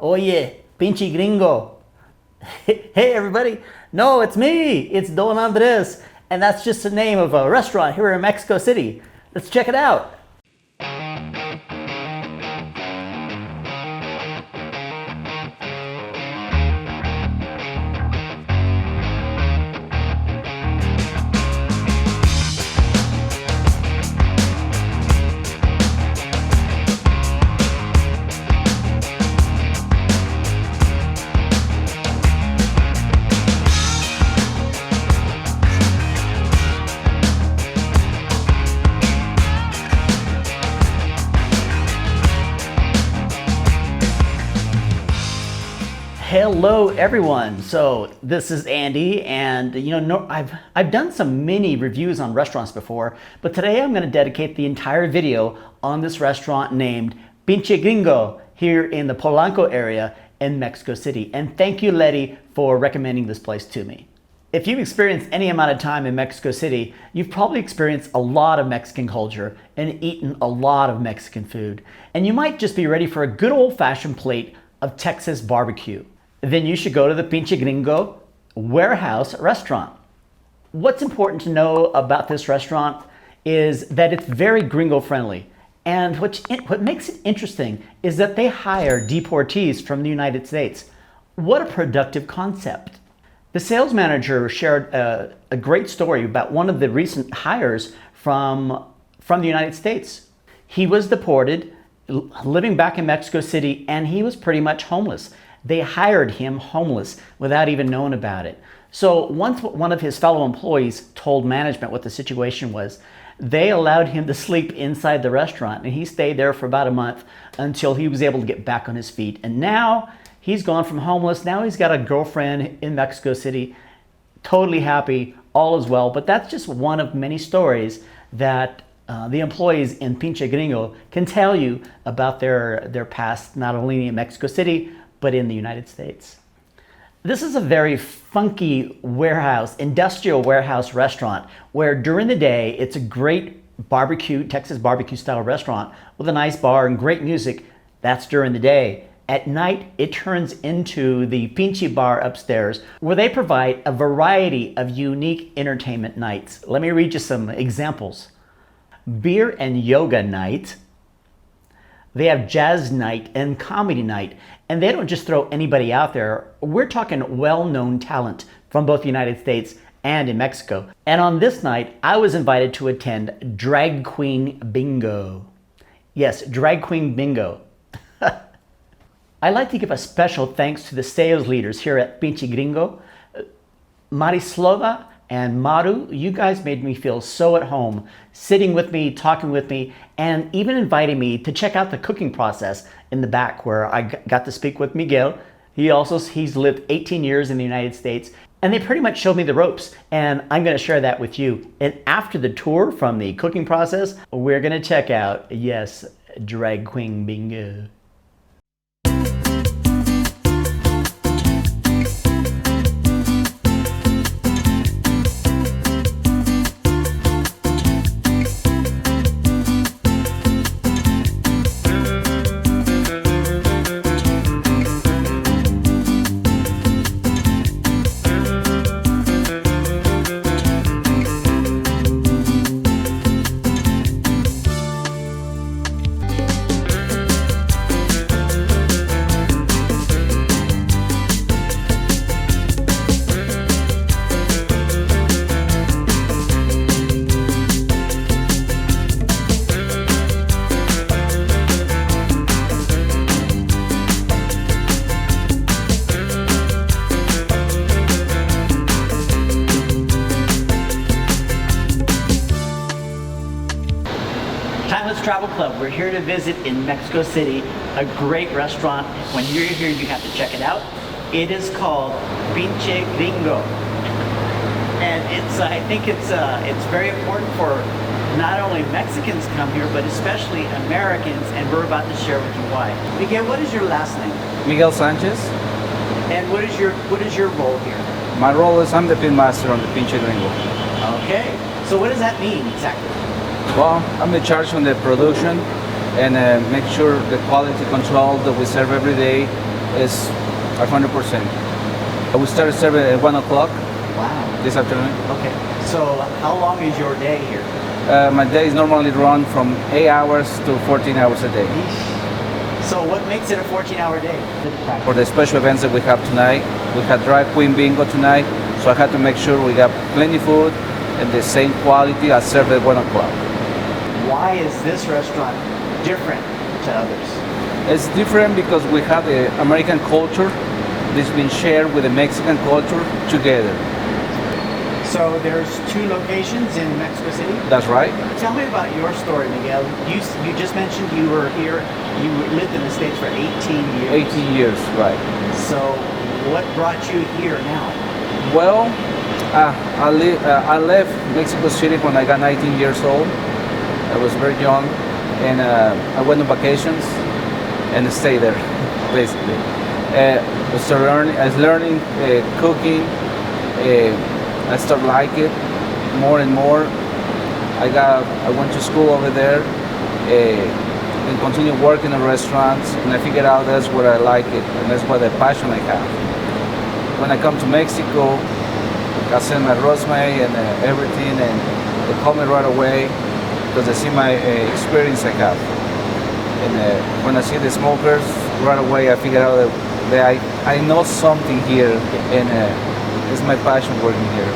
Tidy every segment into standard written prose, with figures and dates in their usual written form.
Oye, Pinche Gringo. Hey everybody. No, it's me. It's Don Andres. And that's just the name of a restaurant here in Mexico City. Let's check it out. Hello everyone. So this is Andy, and I've done some mini reviews on restaurants before, but today I'm going to dedicate the entire video on this restaurant named Pinche Gringo here in the Polanco area in Mexico City. And thank you, Letty, for recommending this place to me. If you've experienced any amount of time in Mexico City, you've probably experienced a lot of Mexican culture and eaten a lot of Mexican food. And you might just be ready for a good old-fashioned plate of Texas barbecue. Then you should go to the Pinche Gringo Warehouse Restaurant. What's important to know about this restaurant is that it's very gringo friendly. And what makes it interesting is that they hire deportees from the United States. What a productive concept. The sales manager shared a great story about one of the recent hires from the United States. He was deported, living back in Mexico City, and he was pretty much homeless. They hired him homeless without even knowing about it. So once one of his fellow employees told management what the situation was, they allowed him to sleep inside the restaurant, and he stayed there for about a month until he was able to get back on his feet. And now he's gone from homeless. Now he's got a girlfriend in Mexico City, totally happy, all is well. But that's just one of many stories that the employees in Pinche Gringo can tell you about their past, not only in Mexico City, but in the United States. This is a very funky warehouse, industrial warehouse restaurant, where during the day it's a great barbecue, Texas barbecue style restaurant with a nice bar and great music. That's during the day. At night, it turns into the Pinche Bar upstairs, where they provide a variety of unique entertainment nights. Let me read you some examples. Beer and yoga night. They have jazz night and comedy night, and they don't just throw anybody out there. We're talking well-known talent from both the United States and in Mexico. And on this night, I was invited to attend Drag Queen Bingo. Yes, Drag Queen Bingo. I'd like to give a special thanks to the sales leaders here at Pinche Gringo. Marislova and Maru, you guys made me feel so at home, sitting with me, talking with me, and even inviting me to check out the cooking process in the back, where I got to speak with Miguel. He's lived 18 years in the United States, and they pretty much showed me the ropes, and I'm going to share that with you. And after the tour from the cooking process, we're going to check out, yes, Drag Queen Bingo. Travel Club. We're here to visit in Mexico City, a great restaurant. When you're here, you have to check it out. It is called Pinche Gringo, and I think it's very important for not only Mexicans to come here, but especially Americans, and we're about to share with you why. Miguel, what is your last name? Miguel Sanchez. And what is your role here? My role is I'm the pin master on the Pinche Gringo. Okay, so what does that mean exactly? Well, I'm in charge on the production and make sure the quality control that we serve every day is 100%. We started serving at 1 o'clock Wow. this afternoon. Okay. So how long is your day here? My days normally run from 8 hours to 14 hours a day. So what makes it a 14-hour day? For the special events that we have tonight, we had drag queen bingo tonight, so I had to make sure we got plenty food and the same quality as served at 1 o'clock. Why is this restaurant different to others? It's different because we have the American culture that's been shared with the Mexican culture together. So there's 2 locations in Mexico City? That's right. Tell me about your story, Miguel. You just mentioned you were here, you lived in the States for 18 years. 18 years, right. So what brought you here now? Well, I left Mexico City when I got 19 years old. I was very young, and I went on vacations and stayed there, basically. I was learning cooking. I started liking it more and more. I went to school over there and continued working in restaurants, and I figured out that's where I like it, and that's what the passion I have. When I come to Mexico, I send my resume and everything, and they call me right away because they see my experience I have. And when I see the smokers, right away I figure out that I know something here, and it's my passion working here.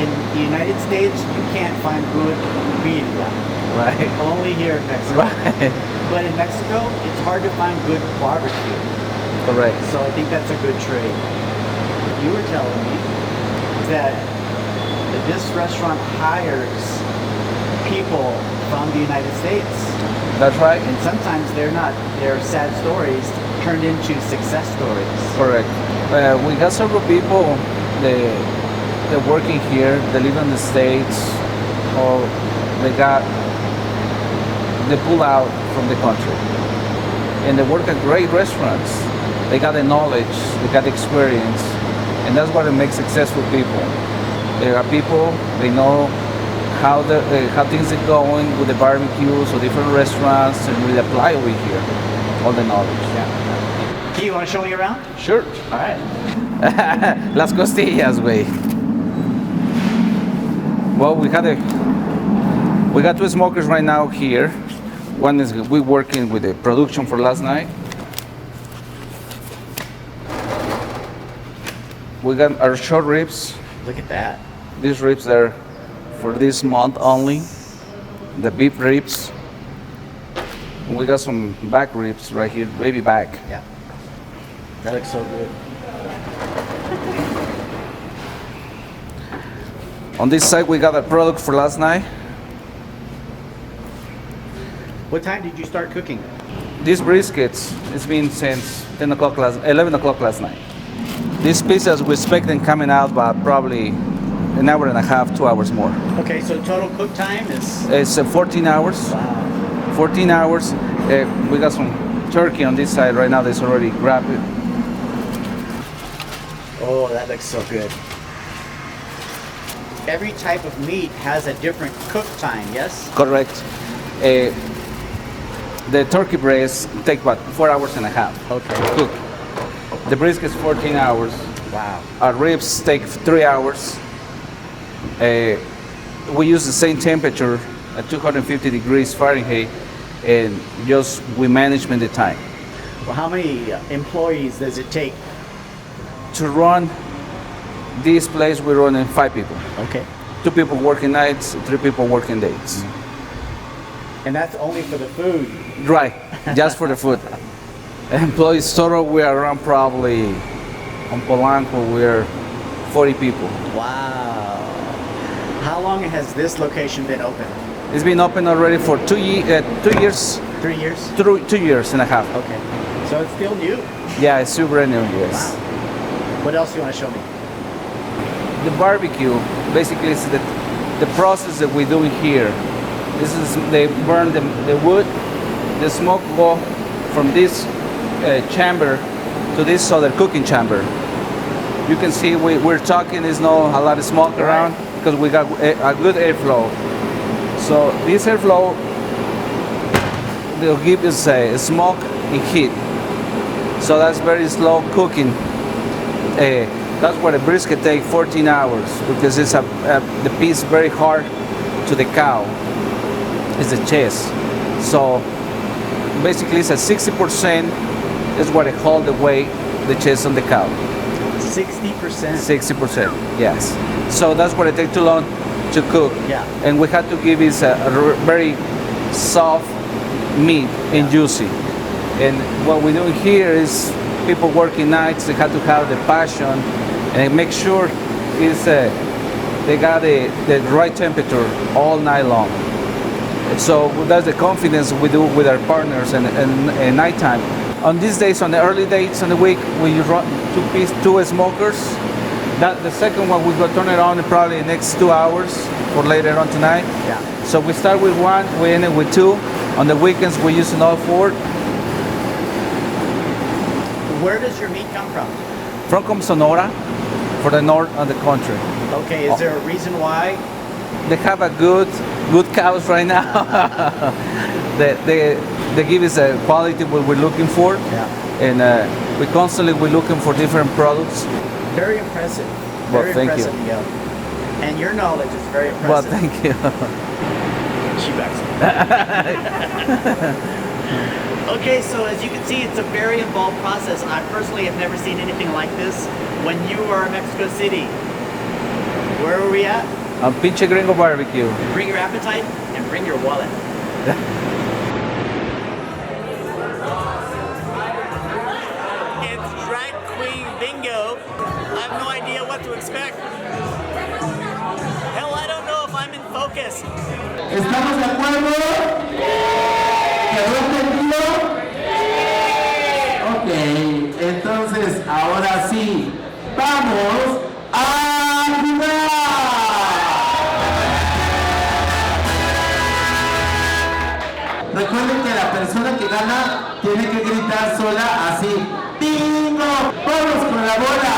In the United States, you can't find good birria. Right. Only here in Mexico. Right. But in Mexico, it's hard to find good barbecue. Correct. So I think that's a good trade. You were telling me that this restaurant hires people from the United States. That's right. And sometimes they're sad stories turned into success stories. Correct. We got several people they're working here, they live in the States, or they pull out from the country. And they work at great restaurants. They got the knowledge, they got the experience, and that's what makes successful people. There are people, they know how things are going with the barbecues or different restaurants, and we apply over here all the knowledge. Yeah. Key, you want to show me around? Sure. All right. Las costillas, güey. Well, we got 2 smokers right now here. One is we're working with the production for last night. We got our short ribs. Look at that. These ribs are for this month only. The beef ribs. We got some back ribs right here, baby back. Yeah. That looks so good. On this side, we got a product for last night. What time did you start cooking? These briskets, it's been since 11 o'clock last night. These pizzas, we expect them coming out by probably an hour and a half, 2 hours more. Okay, so total cook time is? It's 14 hours. Wow. 14 hours. We got some turkey on this side right now that's already grabbed it. Oh, that looks so good. Every type of meat has a different cook time, yes? Correct. The turkey breast take about 4 hours and a half Okay. to cook. The brisket's 14 hours. Wow. Our ribs take 3 hours. We use the same temperature at 250 degrees Fahrenheit, and just we manage the time. Well, how many employees does it take? To run this place, we run in 5 people. Okay. 2 people working nights, 3 people working days. And that's only for the food. Right, just for the food. Employees total, we are around probably, on Polanco, we're 40 people. Wow. How long has this location been open? It's been open already for 2 years, 3 years? 2 years and a half. Okay. So it's still new. Yeah, it's super new, yes. Wow. What else do you want to show me? The barbecue, basically, is the process that we're doing here. This is, they burn the wood, the smoke go from this chamber to this other cooking chamber. You can see we're talking, there's not a lot of smoke around because we got a good airflow. So this airflow, they'll give us a smoke and heat. So that's very slow cooking. That's where the brisket takes 14 hours because it's the piece very hard to the cow. It's the chest. So basically it's a 60% is what they hold the weight, the chest on the cow. 60%? 60%, yes. So that's what it takes too long to cook. Yeah. And we had to give it a very soft meat and juicy. And what we're doing here is people working nights, they have to have the passion and make sure they got the right temperature all night long. So that's the confidence we do with our partners and nighttime. On these days, on the early days on the week, we run two smokers. The second one we go turn it on in probably the next 2 hours for later on tonight. Yeah. So we start with one, we end it with two. On the weekends we use all four. Where does your meat come from? From Sonora, for the north of the country. Okay, is there a reason why? They have a good cows right now. they give us a quality what we're looking for. Yeah. And we constantly we're looking for different products. Very impressive. Well, Very thank impressive, you. And your knowledge is very impressive. Well, thank you. She backs up. Okay, so as you can see, it's a very involved process. I personally have never seen anything like this. When you were in Mexico City, where were we at? Pinche Gringo BBQ. Bring your appetite and bring your wallet. It's drag queen bingo. I have no idea what to expect. Hell, I don't know if I'm in focus. ¿Estamos de acuerdo? ¿Quedó entendido? Ok, entonces ahora sí, vamos a jugar. Recuerden que la persona que gana tiene que gritar sola así. ¡Bingo! ¡Vamos con la bola!